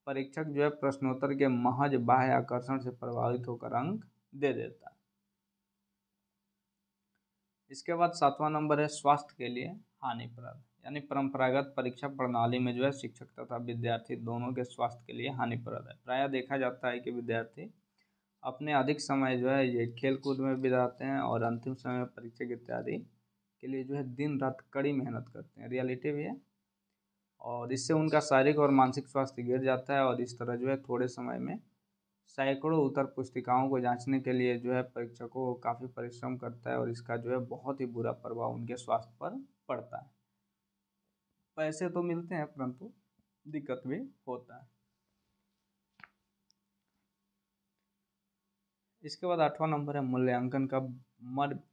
S1: परीक्षक जो है प्रश्नोत्तर के महज बाह्य आकर्षण से प्रभावित होकर अंक दे देता है। इसके बाद सातवां नंबर है स्वास्थ्य के लिए हानिप्रद। यानी परंपरागत परीक्षा प्रणाली में जो है शिक्षक तथा विद्यार्थी दोनों के स्वास्थ्य के लिए हानिप्रद है। प्रायः देखा जाता है कि विद्यार्थी अपने अधिक समय जो है ये खेल कूद में बिताते हैं और अंतिम समय में परीक्षा की तैयारी के लिए जो है दिन रात कड़ी मेहनत करते हैं। रियलिटी भी है और इससे उनका शारीरिक और मानसिक स्वास्थ्य गिर जाता है और इस तरह जो है थोड़े समय में सैकड़ों उत्तर पुस्तिकाओं को जांचने के लिए जो है परीक्षकों को काफ़ी परिश्रम करता है और इसका जो है बहुत ही बुरा प्रभाव उनके स्वास्थ्य पर पड़ता है। पैसे तो मिलते हैं परंतु दिक्कत भी होता है। इसके बाद आठवां नंबर है मूल्यांकन का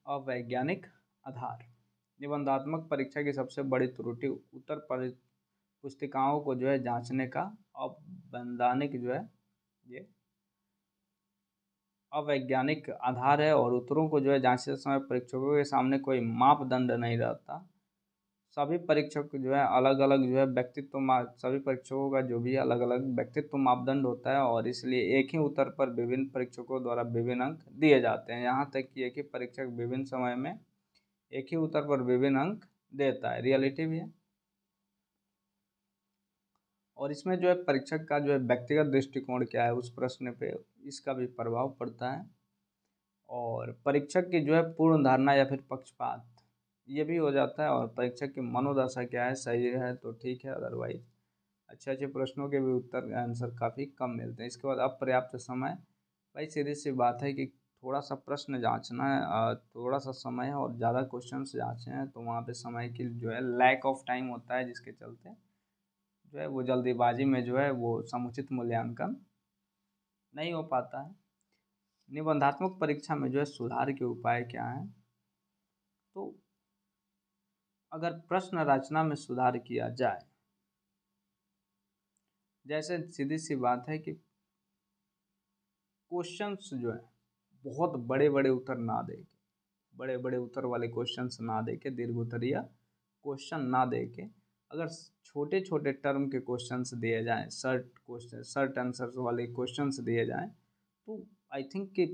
S1: अवैज्ञानिक आधार। निबंधात्मक परीक्षा की सबसे बड़ी त्रुटि उत्तर पुस्तिकाओं को जो है जांचने का अवैधानिक जो है ये अवैज्ञानिक आधार है और उत्तरों को जो है जांचते समय परीक्षकों के सामने कोई मापदंड नहीं रहता। सभी परीक्षक जो है अलग अलग जो है सभी परीक्षकों का जो भी अलग अलग व्यक्तित्व मापदंड होता है और इसलिए एक ही उत्तर पर विभिन्न परीक्षकों द्वारा विभिन्न अंक दिए जाते हैं। यहाँ तक कि एक ही परीक्षक विभिन्न समय में एक ही उत्तर पर विभिन्न अंक देता है। रियलिटी भी है और इसमें जो है परीक्षक का जो है व्यक्तिगत दृष्टिकोण क्या है उस प्रश्न पे इसका भी प्रभाव पड़ता है और परीक्षक की जो है पूर्ण धारणा या फिर पक्षपात ये भी हो जाता है और परीक्षक की मनोदशा क्या है, सही है तो ठीक है, अदरवाइज अच्छे अच्छे प्रश्नों के भी उत्तर आंसर काफ़ी कम मिलते हैं। इसके बाद अपर्याप्त समय। भाई सीधी सी बात है कि थोड़ा सा प्रश्न जांचना है, थोड़ा सा समय है और ज़्यादा क्वेश्चन जांचने हैं तो वहाँ पे समय की जो है लैक ऑफ टाइम होता है जिसके चलते जो है वो जल्दीबाजी में जो है वो समुचित मूल्यांकन नहीं हो पाता है। निबंधात्मक परीक्षा में जो है सुधार के उपाय क्या हैं? तो अगर प्रश्न रचना में सुधार किया जाए, जैसे सीधी सी बात है कि क्वेश्चंस जो है बहुत बड़े बड़े उत्तर ना दे के, बड़े बड़े उत्तर वाले क्वेश्चंस ना दे के, दीर्घ उत्तरीय क्वेश्चन ना दे के अगर छोटे छोटे टर्म के क्वेश्चंस दिए जाएँ, शर्ट आंसर्स वाले क्वेश्चंस दिए जाएँ तो आई थिंक कि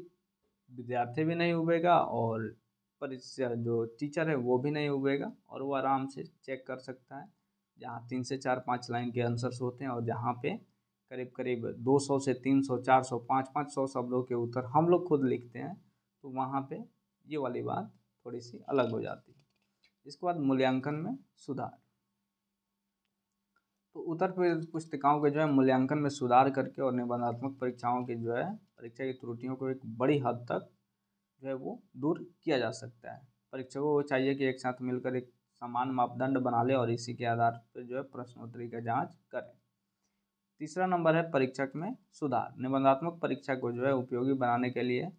S1: विद्यार्थी भी नहीं उबेगा और परीक्षा जो टीचर है वो भी नहीं उबेगा और वो आराम से चेक कर सकता है। जहाँ 3 से 4-5 लाइन के आंसर्स होते हैं और जहाँ पे करीब करीब 200 से 300 400 500 शब्दों के उत्तर हम लोग खुद लिखते हैं तो वहाँ पे ये वाली बात थोड़ी सी अलग हो जाती है। इसके बाद मूल्यांकन में सुधार। तो उत्तर पुस्तिकाओं के जो है मूल्यांकन में सुधार करके और निबंधात्मक परीक्षाओं की जो है परीक्षा की त्रुटियों को एक बड़ी हद तक जो है वो दूर किया जा सकता है। परीक्षकों को चाहिए कि एक साथ मिलकर एक समान मापदंड बना ले और इसी के आधार पर जो है प्रश्नोत्तरी का जांच करें। तीसरा नंबर है परीक्षक में सुधार। निबंधात्मक परीक्षा को जो है उपयोगी बनाने के लिए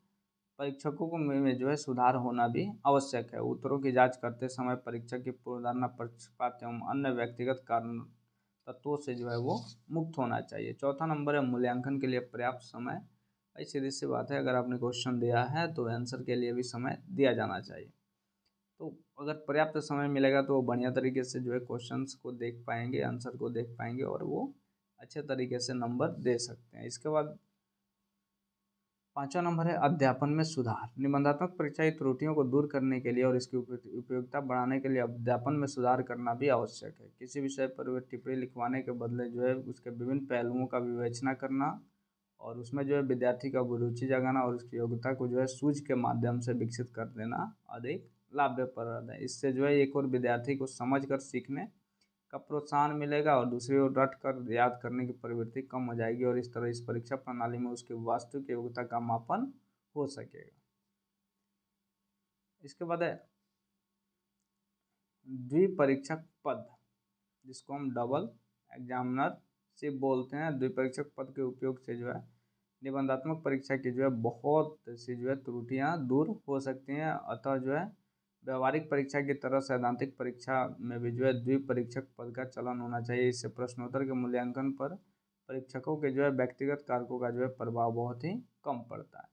S1: परीक्षकों को में जो है सुधार होना भी आवश्यक है। उत्तरों की जांच करते समय परीक्षक की पूर्वधारणा, पक्षपात एवं अन्य व्यक्तिगत कारण तत्वों से जो है वो मुक्त होना चाहिए। चौथा नंबर है मूल्यांकन के लिए पर्याप्त समय। भाई सीधी सी बात है, अगर आपने क्वेश्चन दिया है तो आंसर के लिए भी समय दिया जाना चाहिए। तो अगर पर्याप्त समय मिलेगा तो वो बढ़िया तरीके से जो है क्वेश्चंस को देख पाएंगे, आंसर को देख पाएंगे और वो अच्छे तरीके से नंबर दे सकते हैं। इसके बाद 5वां नंबर है अध्यापन में सुधार। निबंधात्मक परीक्षा की त्रुटियों को दूर करने के लिए और इसकी उपयोगिता बढ़ाने के लिए अध्यापन में सुधार करना भी आवश्यक है। किसी विषय पर वे टिप्पणी लिखवाने के बदले जो है उसके विभिन्न पहलुओं का विवेचना करना और उसमें जो है विद्यार्थी का रुचि जगाना और उसकी योग्यता को जो है सूझ के माध्यम से विकसित कर देना अधिक लाभप्रद है। इससे जो है एक और विद्यार्थी को समझ कर सीखने का प्रोत्साहन मिलेगा और दूसरी ओर रट कर याद करने की प्रवृत्ति कम हो जाएगी और इस तरह इस परीक्षा प्रणाली में उसकी वास्तविक योग्यता का मापन हो सकेगा। इसके बाद है द्विपरीक्षक पद, जिसको हम डबल एग्जामिनरशिप बोलते हैं। द्विपरीक्षक पद के उपयोग से जो है निबंधात्मक परीक्षा की जो है बहुत सी जो है त्रुटियां दूर हो सकती हैं। अतः जो है व्यवहारिक परीक्षा की तरह सैद्धांतिक परीक्षा में भी जो है द्विपरीक्षक पद का चलन होना चाहिए। इससे प्रश्नोत्तर के मूल्यांकन पर परीक्षकों के जो है व्यक्तिगत कारकों का जो है प्रभाव बहुत ही कम पड़ता है।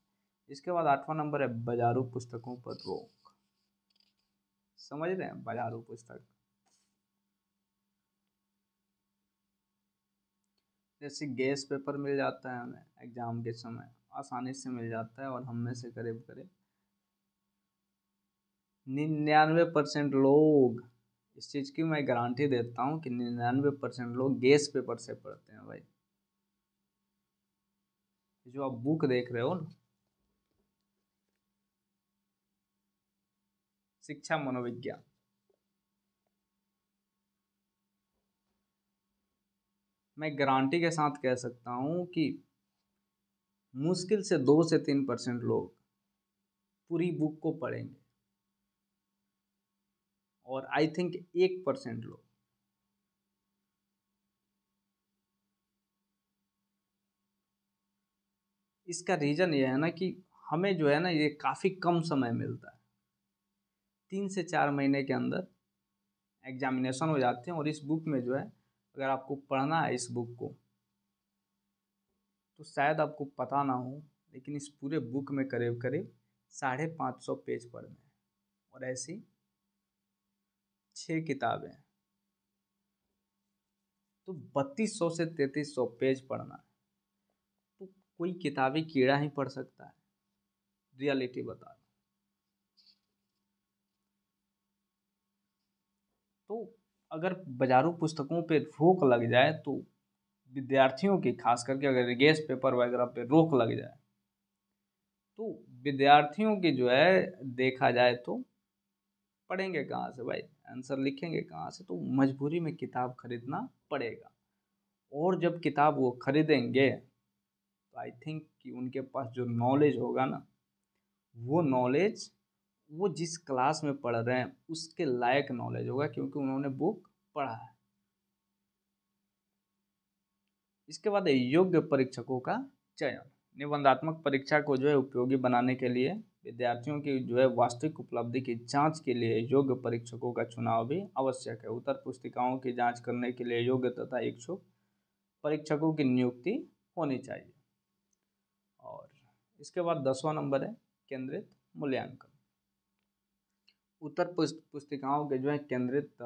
S1: इसके बाद 8वां नंबर है बाजारू पुस्तकों पर रोक। समझ रहे हैं, बाजारू पुस्तक जैसे गैस पेपर मिल जाता है हमें एग्जाम के समय, आसानी से मिल जाता है और हम में से करीब करीब 99% लोग, इस चीज़ की मैं गारंटी देता हूँ कि 99% लोग गैस पेपर से पढ़ते हैं भाई। जो आप बुक देख रहे हो ना, शिक्षा मनोविज्ञान, मैं गारंटी के साथ कह सकता हूँ कि मुश्किल से 2 से 3% लोग पूरी बुक को पढ़ेंगे और आई थिंक 1% लोग इसका रीज़न ये है ना कि हमें जो है ना ये काफ़ी कम समय मिलता है। 3 से 4 महीने के अंदर एग्जामिनेशन हो जाते हैं और इस बुक में जो है अगर आपको पढ़ना है इस बुक को तो शायद आपको पता ना हो, लेकिन इस पूरे बुक में करीब करीब 550 पेज पढ़ने हैं और ऐसी 6 किताबें हैं, तो 3200 से 3300 पेज पढ़ना है। तो कोई किताबी कीड़ा ही पढ़ सकता है, रियलिटी बता रहा। तो अगर बाजारू पुस्तकों पे रोक लग जाए तो विद्यार्थियों की, खास करके अगर गैस पेपर वगैरह पे रोक लग जाए तो विद्यार्थियों की जो है देखा जाए तो पढ़ेंगे कहाँ से भाई, आंसर लिखेंगे कहाँ से। तो मजबूरी में किताब खरीदना पड़ेगा और जब किताब वो खरीदेंगे तो आई थिंक कि उनके पास जो नॉलेज होगा ना, वो नॉलेज वो जिस क्लास में पढ़ रहे हैं उसके लायक नॉलेज होगा, क्योंकि उन्होंने बुक पढ़ा है। इसके बाद योग्य परीक्षकों का चयन। निबंधात्मक परीक्षा को जो है उपयोगी बनाने के लिए विद्यार्थियों की जो है वास्तविक उपलब्धि की जांच के लिए योग्य परीक्षकों का चुनाव भी आवश्यक है। उत्तर पुस्तिकाओं की जांच करने के लिए योग्य तथा इच्छुक परीक्षकों की नियुक्ति होनी चाहिए। और इसके बाद 10वां नंबर है केंद्रित मूल्यांकन। उत्तर पुस्तिकाओं के जो है केंद्रित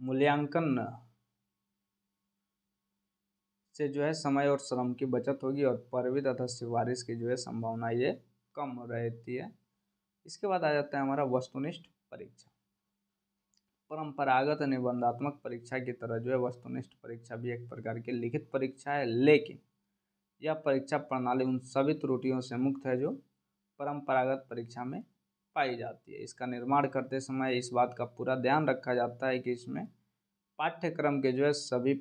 S1: मूल्यांकन से जो है समय और श्रम की बचत होगी और पैरवी तथा सिफारिश की जो है संभावना ये कम रहती है। इसके बाद आ जाता है हमारा वस्तुनिष्ठ परीक्षा। परंपरागत निबंधात्मक परीक्षा की तरह जो है वस्तुनिष्ठ परीक्षा भी एक प्रकार की लिखित परीक्षा है, लेकिन यह परीक्षा प्रणाली उन सभी त्रुटियों से मुक्त है जो परंपरागत परीक्षा में पाई जाती है। इसका निर्माण करते समय इस बात का पूरा ध्यान रखा जाता है कि इसमें पाठ्यक्रम के जो है सभी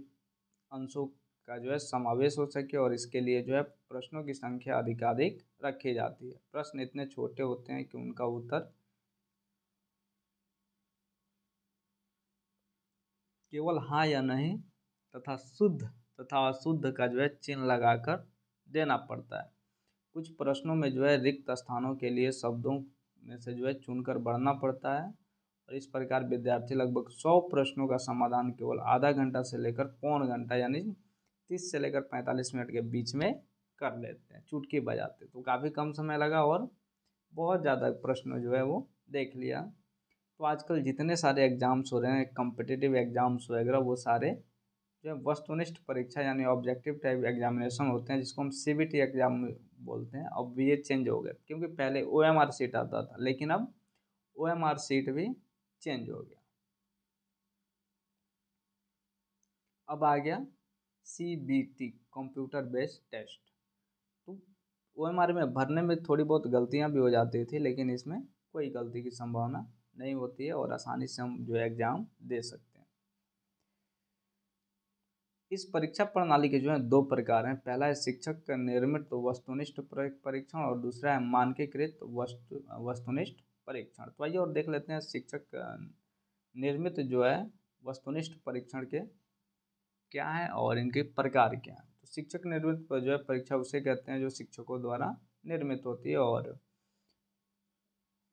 S1: अंशों का जो है समावेश हो सके और इसके लिए जो है प्रश्नों की संख्या अधिकाधिक रखी जाती है। प्रश्न इतने छोटे होते हैं कि उनका उत्तर केवल हाँ या नहीं तथा शुद्ध तथा अशुद्ध का जो है चिन्ह लगाकर देना पड़ता है। कुछ प्रश्नों में जो है रिक्त स्थानों के लिए शब्दों में से जो है चुनकर बढ़ना पड़ता है और इस प्रकार विद्यार्थी लगभग 100 प्रश्नों का समाधान केवल आधा घंटा से लेकर पौन घंटा यानी 30 से लेकर 45 मिनट के बीच में कर लेते हैं, चुटकी बजाते। तो काफ़ी कम समय लगा और बहुत ज़्यादा प्रश्न जो है वो देख लिया। तो आजकल जितने सारे एग्ज़ाम्स हो रहे हैं कॉम्पिटिटिव एग्ज़ाम्स वगैरह वो सारे जो है वस्तुनिष्ठ परीक्षा यानी ऑब्जेक्टिव टाइप एग्जामिनेशन होते हैं, जिसको हम सीबीटी एग्जाम बोलते हैं। अब ये चेंज हो गया, क्योंकि पहले ओएमआर सीट आता था, लेकिन अब ओएमआर सीट भी चेंज हो गया। अब आ गया सीबीटी कंप्यूटर बेस्ड टेस्ट। तो ओएमआर में भरने में थोड़ी बहुत गलतियां भी हो जाती थी, लेकिन इसमें कोई गलती की संभावना नहीं होती है और आसानी से हम जो है एग्जाम दे सकते हैं। इस परीक्षा प्रणाली के जो है दो प्रकार हैं। पहला है शिक्षक का निर्मित वस्तुनिष्ठ परीक्षण और दूसरा है मानकीकृत वस्तुनिष्ठ परीक्षण। तो आइए और देख लेते हैं शिक्षक निर्मित जो है वस्तुनिष्ठ परीक्षण के क्या है और इनके प्रकार क्या हैं। तो शिक्षक निर्मित जो है परीक्षा उसे कहते हैं जो शिक्षकों द्वारा निर्मित होती है, और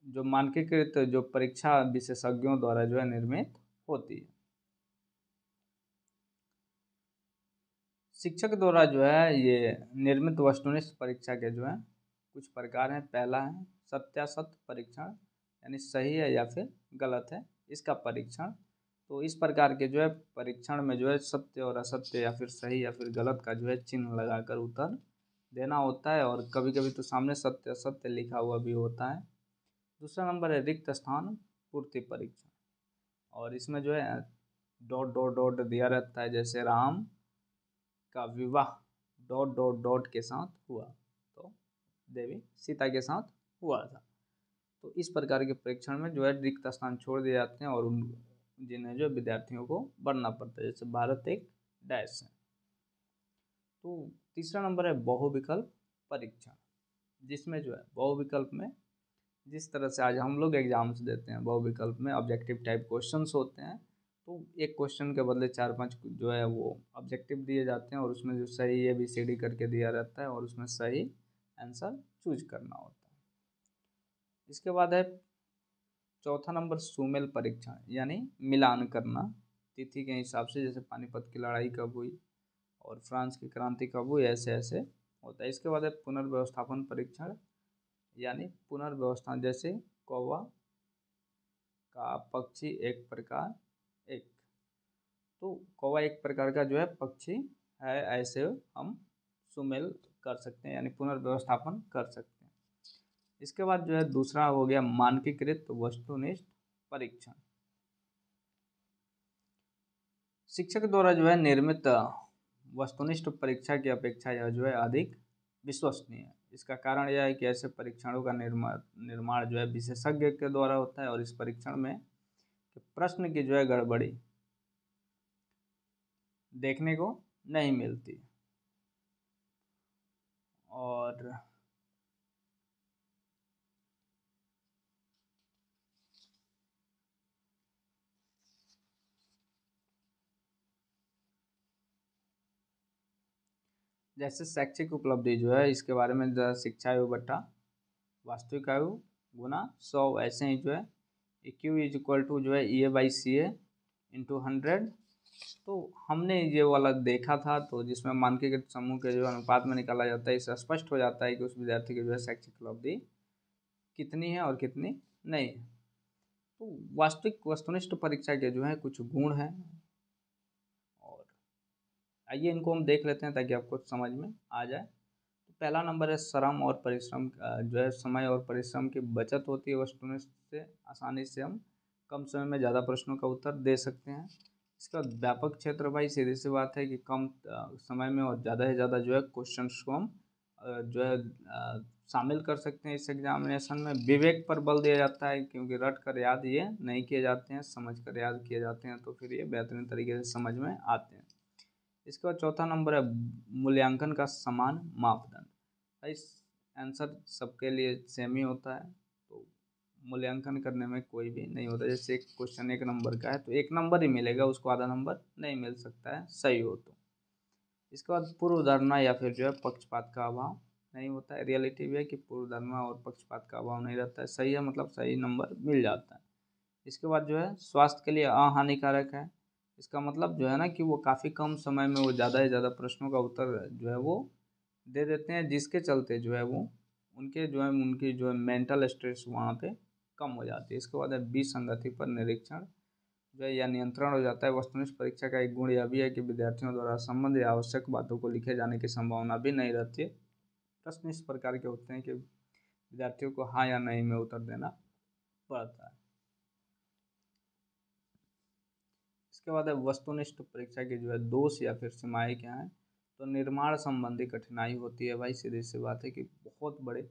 S1: जो मानकीकृत जो परीक्षा विशेषज्ञों द्वारा जो है निर्मित होती है। शिक्षक द्वारा जो है ये निर्मित वस्तुनिष्ठ परीक्षा के जो है कुछ प्रकार हैं। पहला है सत्यासत्य परीक्षण, यानी सही है या फिर गलत है इसका परीक्षण। तो इस प्रकार के जो है परीक्षण में जो है सत्य और असत्य या फिर सही या फिर गलत का जो है चिन्ह लगाकर उत्तर देना होता है, और कभी कभी तो सामने सत्य असत्य लिखा हुआ भी होता है। दूसरा नंबर है रिक्त स्थान पूर्ति परीक्षण, और इसमें जो है डॉट डॉट डॉट दिया रहता है, जैसे राम का विवाह डॉट डॉट डॉट के साथ हुआ, तो देवी सीता के साथ हुआ था। तो इस प्रकार के परीक्षण में जो है रिक्त स्थान छोड़ दिए जाते हैं और उन जिन्हें जो विद्यार्थियों को भरना पड़ता है, जैसे भारत एक डैश है। तो तीसरा नंबर है बहुविकल्प परीक्षण, जिसमें जो है बहुविकल्प में जिस तरह से आज हम लोग एग्जाम्स देते हैं, बहुविकल्प में ऑब्जेक्टिव टाइप क्वेश्चंस होते हैं। तो एक क्वेश्चन के बदले 4-5 जो है वो ऑब्जेक्टिव दिए जाते हैं, और उसमें जो सही ABCD करके दिया रहता है और उसमें सही आंसर चूज करना होता है। इसके बाद है चौथा नंबर सुमेल परीक्षण, यानी मिलान करना तिथि के हिसाब से, जैसे पानीपत की लड़ाई कब हुई और फ्रांस की क्रांति कब हुई, ऐसे ऐसे होता है। इसके बाद है पुनर्व्यवस्थापन परीक्षण, यानी पुनर्व्यवस्था, जैसे कौवा का पक्षी एक प्रकार एक। तो कौवा एक प्रकार का जो है पक्षी है, ऐसे हम सुमेल कर सकते हैं यानी पुनर्व्यवस्थापन कर सकते हैं। इसके बाद जो है दूसरा हो गया मानकीकृत वस्तुनिष्ठ परीक्षण। शिक्षक द्वारा जो है निर्मित वस्तुनिष्ठ परीक्षा की अपेक्षा यह जो है अधिक विश्वसनीय है। इसका कारण यह है कि ऐसे परीक्षणों का निर्माण जो है विशेषज्ञ के द्वारा होता है, और इस परीक्षण में प्रश्न की जो है गड़बड़ी देखने को नहीं मिलती। और जैसे शैक्षिक उपलब्धि जो है इसके बारे में शिक्षा आयु बट्टा वास्तविक आयु गुना 100, ऐसे ही जो है EQ इज इक्वल टू जो है EA/CA इंटू 100। तो हमने ये वाला देखा था, तो जिसमें मानकीकृत समूह के जो अनुपात में निकाला जाता है, इससे स्पष्ट हो जाता है कि उस विद्यार्थी की जो है शैक्षिक उपलब्धि कितनी है और कितनी नहीं है। तो वास्तविक वस्तुनिष्ठ परीक्षा के जो है कुछ गुण हैं, और आइए इनको हम देख लेते हैं ताकि आपको समझ में आ जाए। तो पहला नंबर है श्रम और परिश्रम, जो है समय और परिश्रम की बचत होती है वस्तुनिष्ठ से, आसानी से हम कम समय में ज़्यादा प्रश्नों का उत्तर दे सकते हैं। इसका व्यापक क्षेत्र, भाई सीधी सी बात है कि कम समय में और ज़्यादा से ज़्यादा जो है क्वेश्चंस को हम जो है शामिल कर सकते हैं इस एग्जामिनेशन में। विवेक पर बल दिया जाता है, क्योंकि रट कर याद ये नहीं किए जाते हैं, समझ कर याद किए जाते हैं, तो फिर ये बेहतरीन तरीके से समझ में आते हैं। इसके बाद चौथा नंबर है मूल्यांकन का समान मापदंड। इस आंसर सबके लिए सेम ही होता है, तो मूल्यांकन करने में कोई भी नहीं होता। जैसे एक क्वेश्चन 1 नंबर का है तो 1 नंबर ही मिलेगा, उसको आधा नंबर नहीं मिल सकता है सही हो तो। इसके बाद पूर्व धारणा या फिर जो है पक्षपात का अभाव नहीं होता है। रियलिटी भी है कि पूर्व धारणा और पक्षपात का अभाव नहीं रहता है, सही है मतलब सही नंबर मिल जाता है। इसके बाद जो है स्वास्थ्य के लिए अहानिकारक है। इसका मतलब जो है ना कि वो काफ़ी कम समय में वो ज़्यादा से ज़्यादा प्रश्नों का उत्तर जो है वो दे देते हैं, जिसके चलते जो है वो उनकी जो है मेंटल स्ट्रेस वहाँ पे कम हो जाती है। इसके बाद है विसंगति पर निरीक्षण, जो है यह नियंत्रण हो जाता है। वस्तुनिष्ठ परीक्षा का एक गुण यह भी है कि विद्यार्थियों द्वारा संबंध या आवश्यक बातों को लिखे जाने की संभावना भी नहीं रहती है। प्रश्न इस प्रकार के होते हैं कि विद्यार्थियों को हाँ या नहीं में उत्तर देना पड़ता है। इसके बाद है वस्तुनिष्ठ परीक्षा की जो है दोष या फिर सीमाएं क्या हैं। तो निर्माण संबंधी कठिनाई होती है भाई, सीधी सी बात है कि बहुत बड़े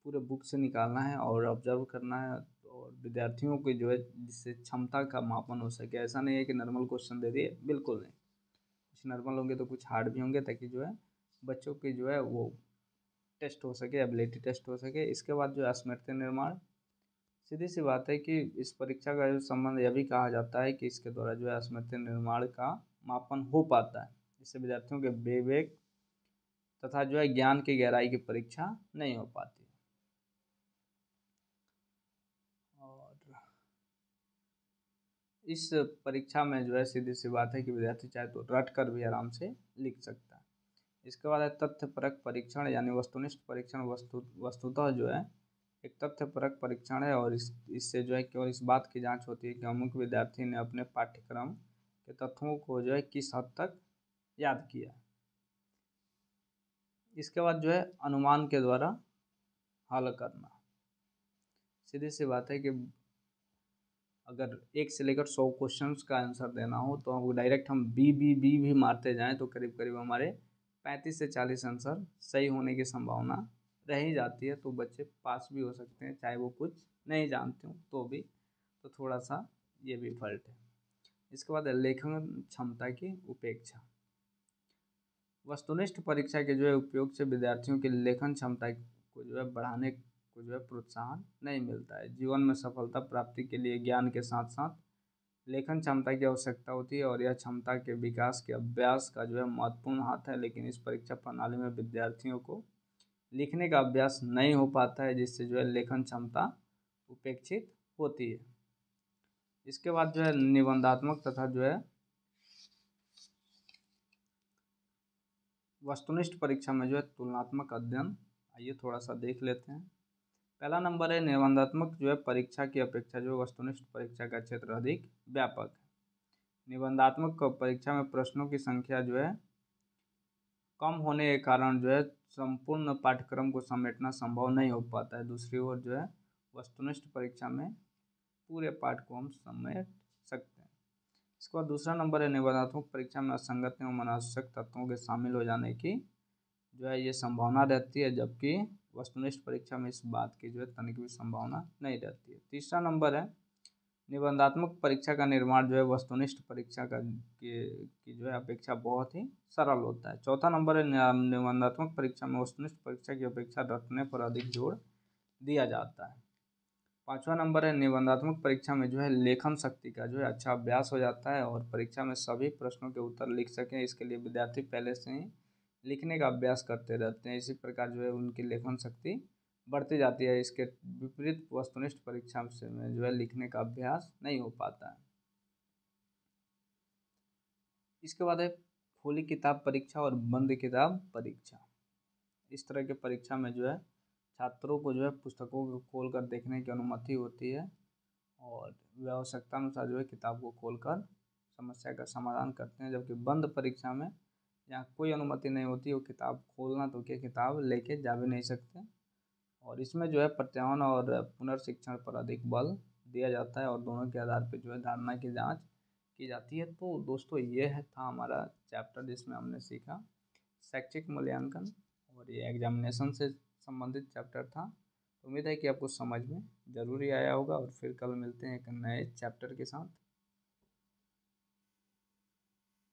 S1: पूरे बुक से निकालना है और ऑब्जर्व करना है, और विद्यार्थियों की जो है जिससे क्षमता का मापन हो सके। ऐसा नहीं है कि नॉर्मल क्वेश्चन दे दिए, बिल्कुल नहीं। कुछ नॉर्मल होंगे तो कुछ हार्ड भी होंगे, ताकि जो है बच्चों की जो है वो टेस्ट हो सके, एबिलिटी टेस्ट हो सके। इसके बाद जो है स्मृति निर्माण, सीधी सी बात है कि इस परीक्षा का जो संबंध यह भी कहा जाता है कि इसके द्वारा जो है स्मृति निर्माण का मापन हो पाता है, जिससे विद्यार्थियों के विवेक तथा जो है ज्ञान की गहराई की परीक्षा नहीं हो पाती। और इस परीक्षा में जो है सीधी सी बात है कि विद्यार्थी चाहे तो रट कर भी आराम से लिख सकता है। इसके बाद है तथ्यपरक परीक्षण यानी वस्तुनिष्ठ परीक्षण। वस्तुतः जो है एक तथ्यपरक परीक्षण है, और इससे जो है केवल इस बात की जांच होती है कि अमुक विद्यार्थी ने अपने पाठ्यक्रम के तत्वों को जो है किस हद तक याद किया। इसके बाद जो है अनुमान के द्वारा हल करना। सीधी सी बात है कि अगर 1 से लेकर 100 क्वेश्चंस का आंसर देना हो तो हम डायरेक्ट हम बी भी मारते जाएं तो करीब करीब हमारे 35 से 40 आंसर सही होने की संभावना रह ही जाती है। तो बच्चे पास भी हो सकते हैं, चाहे वो कुछ नहीं जानते हो तो भी। तो थोड़ा सा ये भी फॉल्ट है। इसके बाद लेखन क्षमता की उपेक्षा। वस्तुनिष्ठ परीक्षा के जो है उपयोग से विद्यार्थियों की लेखन क्षमता को जो है बढ़ाने को जो है प्रोत्साहन नहीं मिलता है। जीवन में सफलता प्राप्ति के लिए ज्ञान के साथ साथ लेखन क्षमता की आवश्यकता होती है, और यह क्षमता के विकास के अभ्यास का जो है महत्वपूर्ण हाथ है। लेकिन इस परीक्षा प्रणाली में विद्यार्थियों को लिखने का अभ्यास नहीं हो पाता है, जिससे जो है लेखन क्षमता उपेक्षित होती है। इसके बाद जो है निबंधात्मक तथा जो है वस्तुनिष्ठ परीक्षा में जो है तुलनात्मक अध्ययन, आइए थोड़ा सा देख लेते हैं। पहला नंबर है निबंधात्मक जो है परीक्षा की अपेक्षा जो वस्तुनिष्ठ परीक्षा का क्षेत्र अधिक व्यापक है। निबंधात्मक परीक्षा में प्रश्नों की संख्या जो है कम होने के कारण जो है संपूर्ण पाठ्यक्रम को समेटना संभव नहीं हो पाता है। दूसरी ओर जो है वस्तुनिष्ठ परीक्षा में पूरे पाठ को हम समेट सकते हैं। इसके बाद दूसरा नंबर है निबंधात्मक परीक्षा में असंगत एवं अनावश्यक तत्वों के शामिल हो जाने की जो है ये संभावना रहती है, जबकि वस्तुनिष्ठ परीक्षा में इस बात की जो है तनिक भी संभावना नहीं रहती है। तीसरा नंबर है निबंधात्मक परीक्षा का निर्माण जो है वस्तुनिष्ठ परीक्षा की जो है अपेक्षा बहुत ही सरल होता है। चौथा नंबर है निबंधात्मक परीक्षा में वस्तुनिष्ठ परीक्षा की अपेक्षा रटने पर अधिक जोर दिया जाता है। पाँचवा नंबर है निबंधात्मक परीक्षा में जो है लेखन शक्ति का जो है अच्छा अभ्यास हो जाता है, और परीक्षा में सभी प्रश्नों के उत्तर लिख सकें इसके लिए विद्यार्थी पहले से ही लिखने का अभ्यास करते रहते हैं। इसी प्रकार जो है उनकी लेखन शक्ति बढ़ती जाती है। इसके विपरीत वस्तुनिष्ठ परीक्षा से में जो है लिखने का अभ्यास नहीं हो पाता है। इसके बाद है खुली किताब परीक्षा और बंद किताब परीक्षा। इस तरह के परीक्षा में जो है छात्रों को जो है पुस्तकों को खोल कर देखने की अनुमति होती है, और वे आवश्यकता अनुसार जो है किताब को खोलकर समस्या का समाधान करते हैं। जबकि बंद परीक्षा में यहाँ कोई अनुमति नहीं होती, वो किताब खोलना तो क्या किताब लेके जा भी नहीं सकते। और इसमें जो है प्रत्यायन और पुनर्शिक्षण पर अधिक बल दिया जाता है, और दोनों के आधार पर जो है धारणा की जांच की जाती है। तो दोस्तों ये है था हमारा चैप्टर जिसमें हमने सीखा शैक्षिक मूल्यांकन, और ये एग्जामिनेशन से संबंधित चैप्टर था। तो उम्मीद है कि आपको समझ में ज़रूरी आया होगा, और फिर कल मिलते हैं एक नए चैप्टर के साथ।